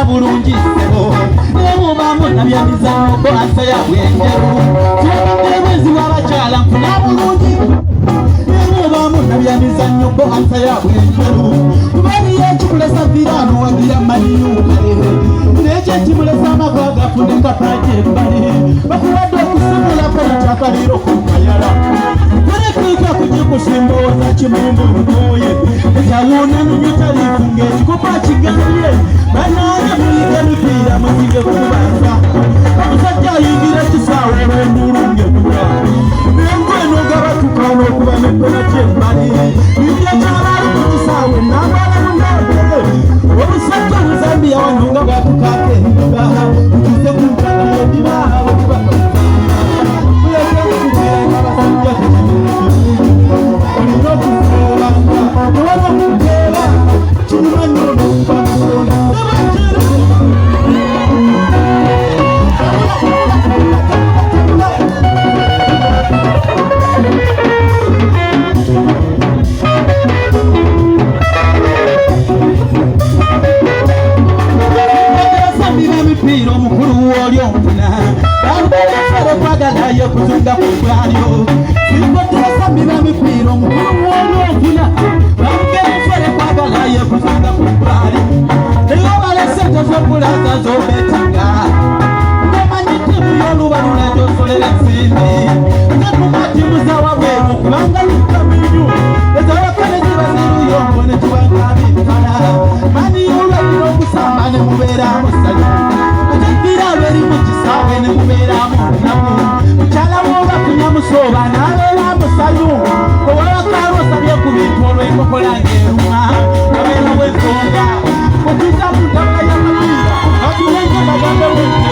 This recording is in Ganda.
bulungi sebo nemubamu nabyemizanyo bolansa yabwenjeru tebwezi wabakyala nfuna bulungi nemubamu nabyemizanyo bolansa yabwenjeru baliyo ekimulesa virano wagira mayukale nekyo ekimulesa amava gafune kapaje embali bakuwadde okusumula kwekyakaliro kumayala terekika kujikusimboza kimumbu lugoye ekyawuna nunyotalifu ng'ekikopa kigambye banaaga muyiga mipiira muzige kubanza omusajja ayingira ekisaawe olw'endulunge kuba nengweno gabatukaana okuba nebbona kyembali bibya kyalaali ku kisaawe nambala munabere omusajja omuzambiya wano nga bwatukaako endiba tukize ku ntaka endiba abokubaka muyekenkubiranga abasajja olina okufuulanga tewali okuteeba kirima nnyo n'okuba musonga mipiira omukulu w'oli omufuna balubeefere kwagalayo kuzunga ku bwalyo sikoteesambira mipiira omukulu w'oli omufuna balubeefere kwagalayo kuzunga ku bwalyo naye obala sente z'okulaza z'obeetanga ngamanyi ttiimu y'olubalu nagyosolera ensimbi nekumatimu zawabweru kubanga likaminyu ezawakale ziba ziruyombo ne kibanga bikala mani y'olwalira okusamba ne mubeeramu ssanyu eri mu kisaawe ne mubeeramu nnaku mukyala bw'oba kunyamusooba n'abeera musanyu owabakaala osabye ku bintu olw'enkokola ng'eruma abeera bw'ensonga okuza mu ntabula y'amapiira atulenga bagambe bwe